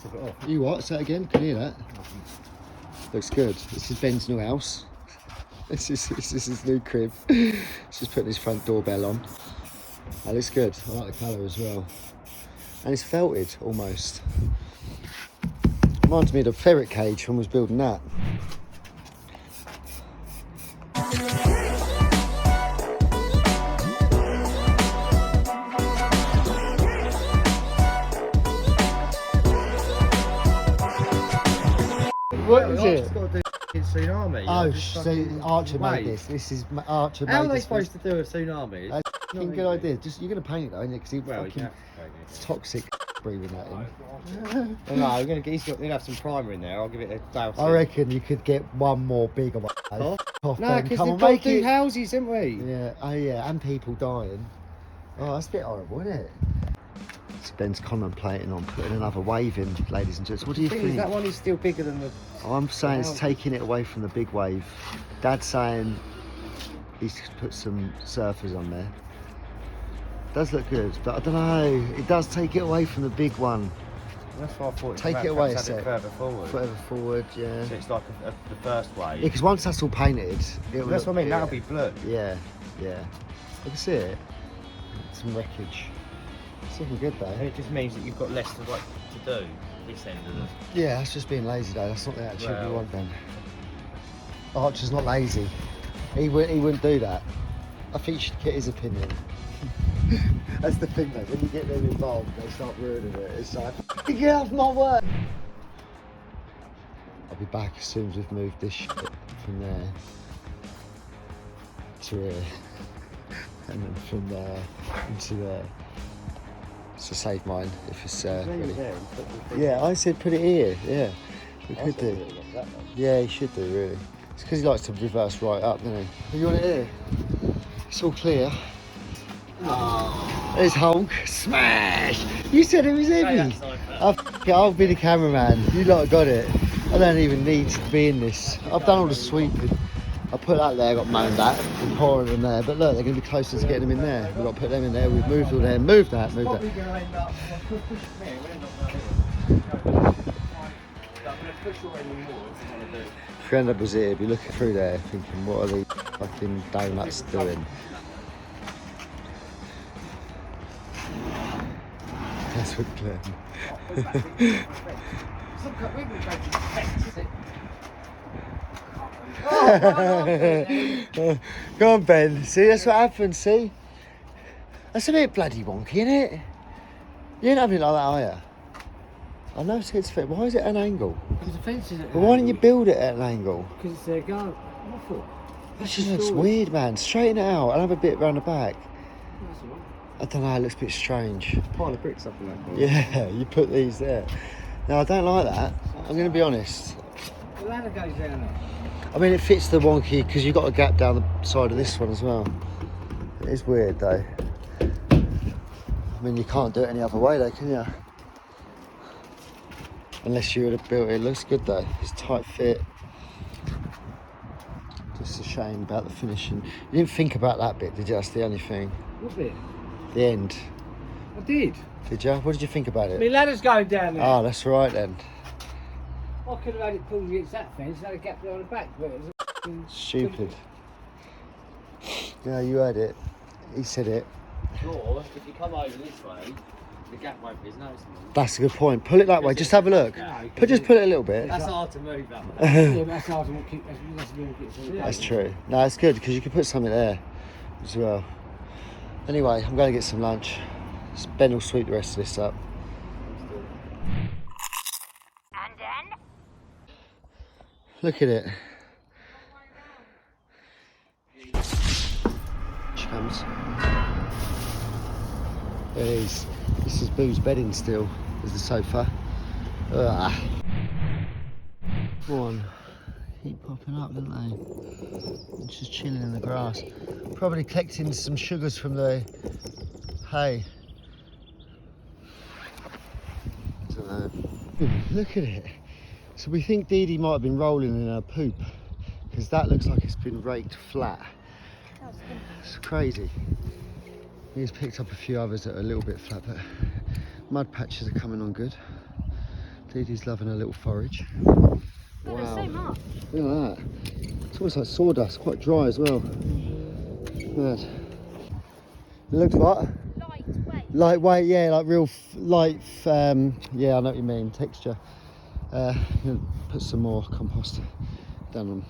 Took it off. You what? Say that again? Can you hear that? Looks good. This is Ben's new house. This is his new crib. He's just putting his front doorbell on. That looks good. I like the colour as well. And it's felted almost. Reminds me of the ferret cage when I was building that. What is it? Tsunami. Oh, so Archer made this. This is Archer made this. How are they supposed to do a tsunami? That's a good idea. Just you're gonna paint it though, isn't it? Because Well, you fucking have to paint it's toxic breathing that in. it. No, I'm gonna get. He'll have some primer in there. I'll give it a douse. I reckon you could get one more bigger one. No, Ben. because Come we've on, got to make do it. houses, haven't we? Yeah, oh yeah, and people dying. Oh, that's a bit horrible, isn't it? So Ben's contemplating on putting another wave in, ladies and gents. What do you think? That one is still bigger than the. I'm saying it's taking it away from the big wave. Dad's saying he's put some surfers on there. Does look good, but I don't know. It does take it away from the big one. That's why I thought. Take it away a sec. Further forward. Further forward, yeah. So it's like the first wave. Yeah, because once that's all painted, it'll That's look, what I mean. yeah. That'll be blue. Yeah, yeah. You can see it. Some wreckage. It's looking good though. And it just means that you've got less to do this end of the. Yeah, that's just being lazy though. That's not the attitude we Well. want then. Archer's not lazy. He wouldn't do that. I think you should get his opinion. That's the thing though, when you get them involved, they start ruining it. It's like, get off my work! I'll be back as soon as we've moved this shit from there to here. And then from there into there. So save mine if it's ready. Yeah, I said put it here, yeah. We could do. Yeah, he should do really. It's because he likes to reverse right up, doesn't he? You want it here? It's all clear. Oh. There's Hulk. Smash! You said it was heavy. I'll be the cameraman. You lot got it. I don't even need to be in this. I've done all the sweeping. I put that there, got moaned at, and pouring them there. But look, they're going to be closer to getting them in there. We've got to put them in there. We've moved all there. Move that, move that. If your end up was here, you'd be looking through there thinking, what are these fucking donuts doing? That's what Glenn. Go on, Ben. See, that's what happens, see? That's a bit bloody wonky, isn't it? You ain't having it like that, are you? I know it's fit. Why is it at an angle? Because the fence is at But why don't you build it at an angle? Because it's their garden. That just looks weird, man. Straighten it out and have a bit round the back. That's all right. I don't know, it looks a bit strange. Pile of bricks up in that corner. Yeah, you put these there. No, I don't like that. I'm going to be honest. The ladder goes down there. I mean, it fits the wonky because you've got a gap down the side of this one as well. It is weird though. I mean, you can't do it any other way though, can you? Unless you would have built it. It looks good though. It's tight fit. Just a shame about the finishing. You didn't think about that bit, did you? That's the only thing. What bit? The end. I did. Did you? What did you think about it? My ladder's going down there. Oh, that's right then. I could have had it pulled against that fence and had a gap down the back, but it was Stupid. Yeah, you heard it. He said it. Or if you come over this way, the gap won't be as noticeable. That's a good point. Pull it that way. Just have a look. Just pull it a little bit. That's hard to move that way. Yeah, that's hard to keep. That's true. No, it's good because you can put something there as well. Anyway, I'm going to get some lunch. Ben will sweep the rest of this up. And then? Look at it. She comes. There it is. This is Boo's bedding still. There's the sofa. Ugh. Go on. Keep popping up, don't they? And just chilling in the grass. Probably collecting some sugars from the hay. I don't know. Look at it. So we think Dee Dee might have been rolling in her poop because that looks like it's been raked flat. It's crazy. He's picked up a few others that are a little bit flat, but mud patches are coming on good. Dee Dee's loving her little forage. Oh, there's so much. Look at that. It's almost like sawdust, quite dry as well. Good. It looks what? Lightweight. Lightweight, yeah, like real light, yeah, I know what you mean, texture. Gonna put some more compost down on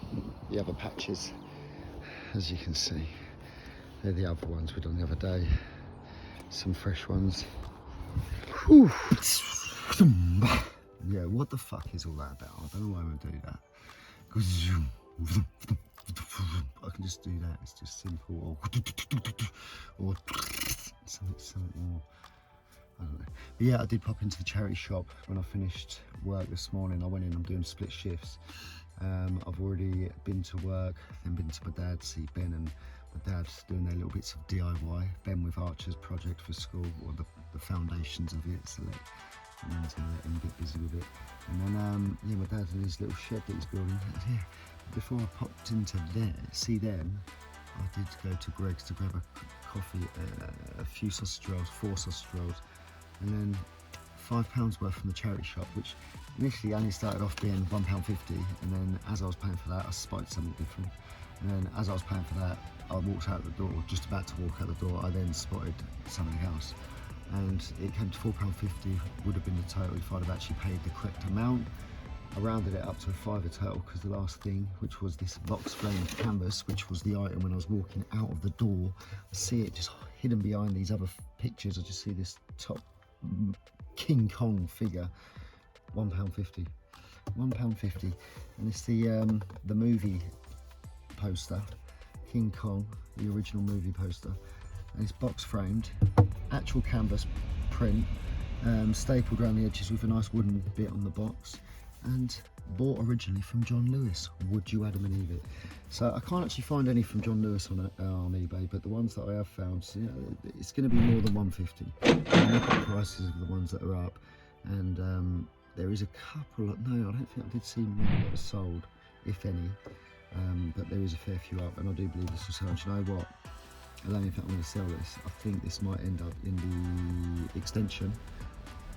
the other patches. As you can see, they're the other ones we done the other day. Some fresh ones. Whew. Yeah, what the fuck is all that about? I don't know why I'm gonna do that. I can just do that. It's just simple, or something more. I don't know. But yeah, I did pop into the charity shop when I finished work this morning. I went in. I'm doing split shifts. I've already been to work, then been to my dad, see Ben and my dad's doing their little bits of DIY. Ben with Archer's project for school, or the foundations of it, so and then to let him get busy with it. And then yeah, my dad's in his little shed that he's building. Yeah, before I popped into there, see them, I did go to Greg's to grab a coffee, a few sausage rolls, 4 sausage rolls, and then £5 worth from the charity shop, which initially only started off being £1.50, and then as I was paying for that, I spotted something different. And then as I was paying for that, I walked out the door, just about to walk out the door, I then spotted something else. And it came to £4.50, would have been the total if I'd have actually paid the correct amount. I rounded it up to a £5 total because the last thing, which was this box framed canvas, which was the item when I was walking out of the door, I see it just hidden behind these other pictures. I just see this top King Kong figure, £1.50. £1.50, and it's the movie poster, King Kong, the original movie poster, and it's box framed, actual canvas print, stapled around the edges with a nice wooden bit on the box, and bought originally from John Lewis. Would you Adam and Eve it? So I can't actually find any from John Lewis on eBay, but the ones that I have found, so, it's going to be more than £150. And look at the prices of the ones that are up, and there is a couple. No, I don't think I did see many that are sold, if any. But there is a fair few up, and I do believe this will sell. And you know what? I don't know if I'm going to sell this. I think this might end up in the extension,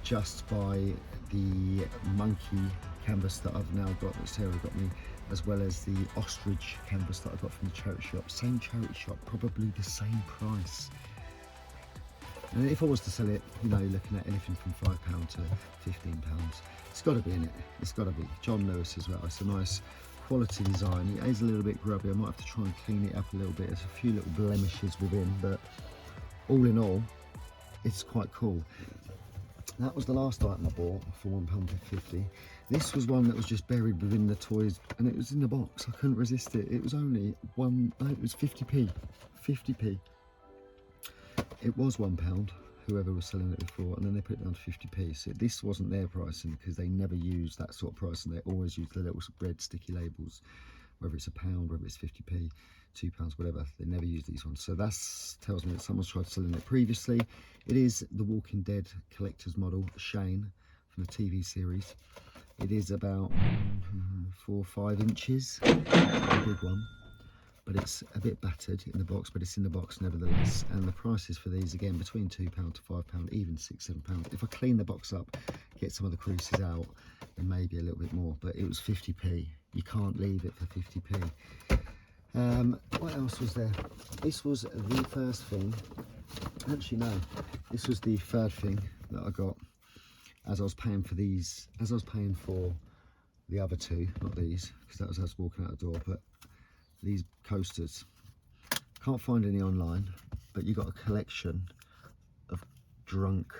just by the monkey canvas that I've now got, that Sarah got me, as well as the ostrich canvas that I got from the charity shop. Same charity shop, probably the same price. And if I was to sell it, you know, looking at anything from £5 to £15, it's got to be in it. It's got to be. John Lewis as well. It's a nice quality design. It is a little bit grubby. I might have to try and clean it up a little bit. There's a few little blemishes within, but all in all, it's quite cool. That was the last item I bought for £1.50. This was one that was just buried within the toys, and it was in the box. I couldn't resist it. It was only it was 50p. 50p. It was £1, whoever was selling it before, and then they put it down to 50p. So this wasn't their pricing, because they never use that sort of pricing. They always use the little red sticky labels, whether it's £1, whether it's 50p, £2, whatever. They never use these ones. So that tells me that someone's tried selling it previously. It is the Walking Dead collector's model, Shane, from the TV series. It is about 4 or 5 inches, a big one. But it's a bit battered in the box, but it's in the box nevertheless. And the prices for these, again, between £2 to £5, even £6, £7. If I clean the box up, get some of the creases out, then maybe a little bit more. But it was 50p. You can't leave it for 50p. What else was there? This was the first thing. Actually, no. This was the third thing that I got as I was paying for these. As I was paying for the other two, not these, because that was us walking out the door. But these coasters, can't find any online, but you got a collection of drunk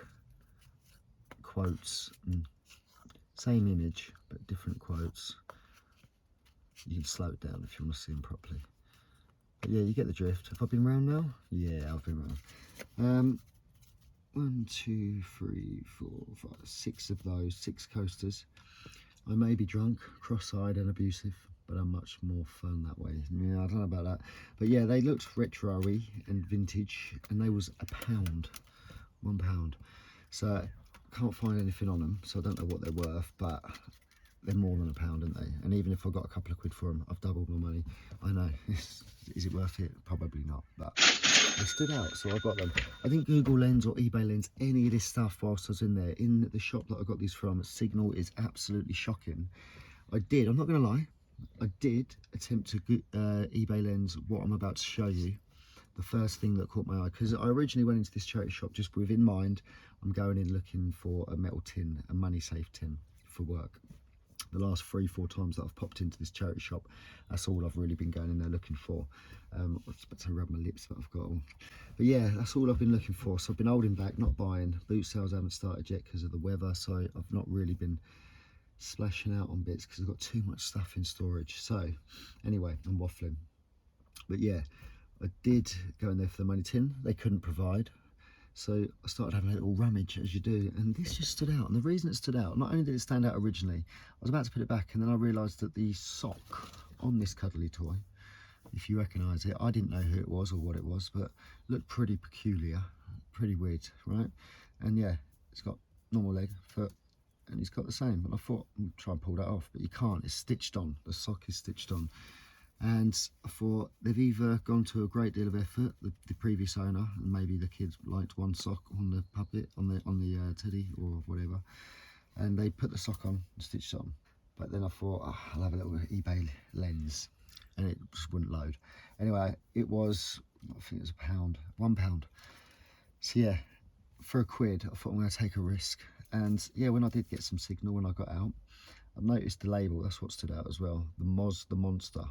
quotes, and same image but different quotes. You can slow it down if you want to see them properly, but yeah, you get the drift. Have I been round now? Yeah, I've been round. 1, 2, 3, 4, 5, 6 of those, 6 coasters. I may be drunk, cross-eyed and abusive, but I'm much more fun that way. Yeah, I don't know about that. But yeah, they looked retro-y and vintage, and they was £1. £1. So can't find anything on them, so I don't know what they're worth, but they're more than £1, aren't they? And even if I got a couple of quid for them, I've doubled my money. I know. Is it worth it? Probably not, but They stood out, so I got them. I didn't Google Lens or eBay Lens, any of this stuff whilst I was in there. In the shop that I got these from, Signal is absolutely shocking. I did, I'm not going to lie, I did attempt to eBay Lens what I'm about to show you. The first thing that caught my eye, because I originally went into this charity shop just with in mind, I'm going in looking for a metal tin, a money safe tin for work. The last 3-4 times that I've popped into this charity shop, that's all I've really been going in there looking for. I was about to rub my lips, but I've got all. But yeah, that's all I've been looking for. So I've been holding back, not buying. Boot sales haven't started yet because of the weather, so I've not really been splashing out on bits because I've got too much stuff in storage. So anyway, I'm waffling. But yeah, I did go in there for the money tin. They couldn't provide. So I started having a little rummage, as you do, and this just stood out. And the reason it stood out, not only did it stand out originally, I was about to put it back, and then I realised that the sock on this cuddly toy, if you recognise it, I didn't know who it was or what it was, but looked pretty peculiar, pretty weird, right? And yeah, it's got normal leg, foot, and it's got the same. And I thought, I'm trying to pull that off, but you can't. It's stitched on. The sock is stitched on. And I thought they've either gone to a great deal of effort, the previous owner, and maybe the kids liked one sock on the puppet, on the teddy or whatever, and they put the sock on and stitched it on. But then I thought, oh, I'll have a little eBay Lens, and it just wouldn't load. Anyway, it was, I think it was £1. So yeah, for £1, I thought I'm going to take a risk. And yeah, when I did get some signal when I got out, I've noticed the label, that's what stood out as well. The Moz the Monster,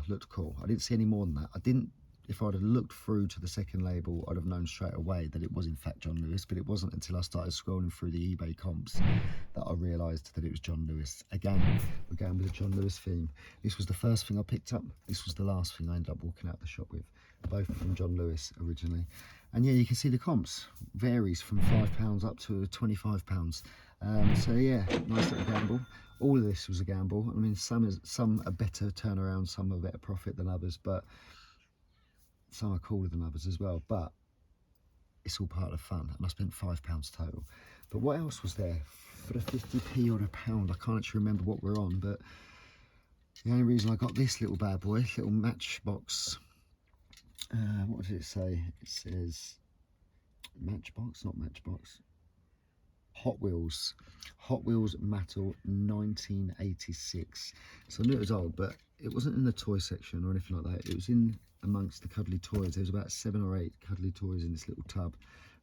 looked cool. I didn't see any more than that. I didn't, if I'd have looked through to the second label, I'd have known straight away that it was in fact John Lewis, but it wasn't until I started scrolling through the eBay comps that I realised that it was John Lewis. Again, we're going with a John Lewis theme. This was the first thing I picked up. This was the last thing I ended up walking out the shop with. Both from John Lewis originally. And yeah, you can see the comps. Varies from £5 up to £25. So yeah, nice little gamble. All of this was a gamble. I mean, some are better turnaround, some are better profit than others, but some are cooler than others as well. But it's all part of fun, and I spent £5 total. But what else was there for the 50p or £1? I can't actually remember what we're on, but the only reason I got this little bad boy, little Matchbox. What does it say? It says Matchbox, not Matchbox. Hot Wheels Metal 1986. So I knew it was old, but it wasn't in the toy section or anything like that. It was in amongst the cuddly toys. There was about 7 or 8 cuddly toys in this little tub,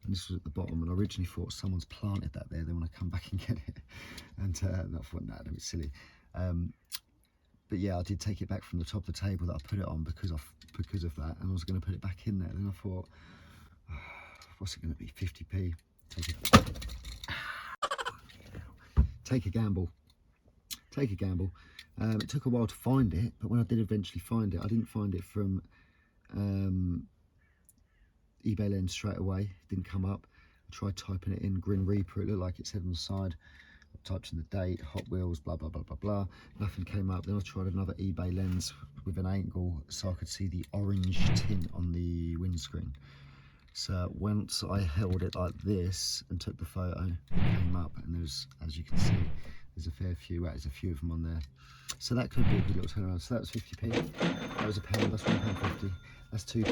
and this was at the bottom. And I originally thought someone's planted that there. They want to come back and get it, and I thought, nah, that was silly. But yeah, I did take it back from the top of the table that I put it on because of that, and I was going to put it back in there. Then I thought, oh, what's it going to be? 50p. Take a gamble. It took a while to find it, but when I did eventually find it, I didn't find it from eBay Lens straight away. It didn't come up. I tried typing it in Grim Reaper. It looked like it said on the side. I typed in the date, Hot Wheels, blah blah blah blah blah. Nothing came up. Then I tried another eBay Lens with an angle so I could see the orange tint on the windscreen. So once I held it like this and took the photo, it came up, and there's, as you can see, there's a fair few. There's a few of them on there. So that could be a good little turnaround. So that was 50p. That was £1. That's £1.50. That's £2.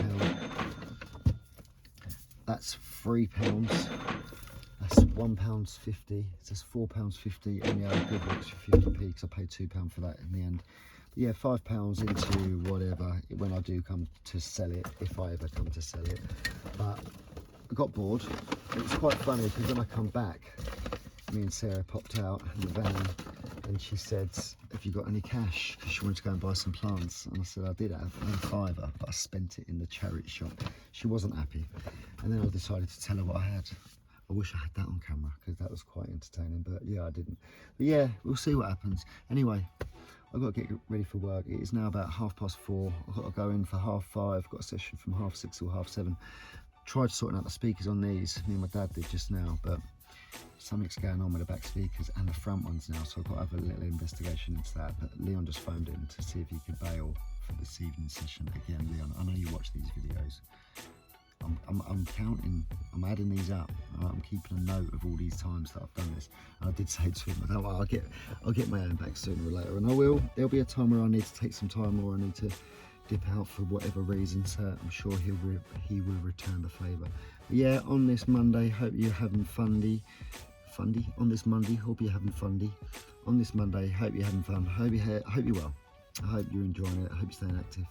That's £3. That's £1.50. So that's £4.50, and yeah, good works for 50p because I paid £2 for that in the end. But yeah, £5 into whatever when I do come to sell it, if I ever come to sell it. But I got bored. It was quite funny because when I come back, me and Sarah popped out in the van, and she said, "Have you got any cash?" Because she wanted to go and buy some plants. And I said, I did have a £5, but I spent it in the charity shop. She wasn't happy, and then I decided to tell her what I had. I wish I had that on camera because that was quite entertaining, but yeah, I didn't. But yeah, we'll see what happens. Anyway, I've got to get ready for work. It is now about 4:30. I've got to go in for 5:30. I've got a session from 6:30 till 7:30. Tried sorting out the speakers on these. Me and my dad did just now, but something's going on with the back speakers and the front ones now, so I've got to have a little investigation into that. But Leon just phoned in to see if he could bail for this evening session. Again, Leon, I know you watch these videos. I'm counting, I'm adding these up. I'm keeping a note of all these times that I've done this. And I did say to him, I'll get my own back sooner or later, and I will. There'll be a time where I need to take some time, or I need to dip out for whatever reason, so I'm sure he will return the favour. Yeah, on this Monday, hope you're having fundy. On this Monday, hope you're having fundy. On this Monday, hope you're having fun. Hope you're well. I hope you're enjoying it. I hope you're staying active.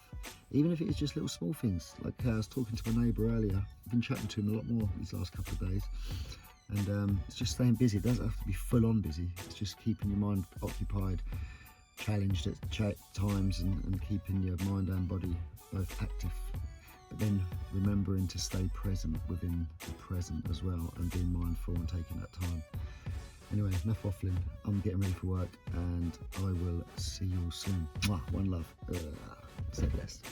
Even if it's just little small things. Like I was talking to my neighbour earlier. I've been chatting to him a lot more these last couple of days. And it's just staying busy. It doesn't have to be full on busy. It's just keeping your mind occupied, challenged at times, and keeping your mind and body both active. But then remembering to stay present within the present as well, and being mindful and taking that time. Anyway, enough waffling. I'm getting ready for work, and I will see you all soon. Mwah, one love. Stay blessed.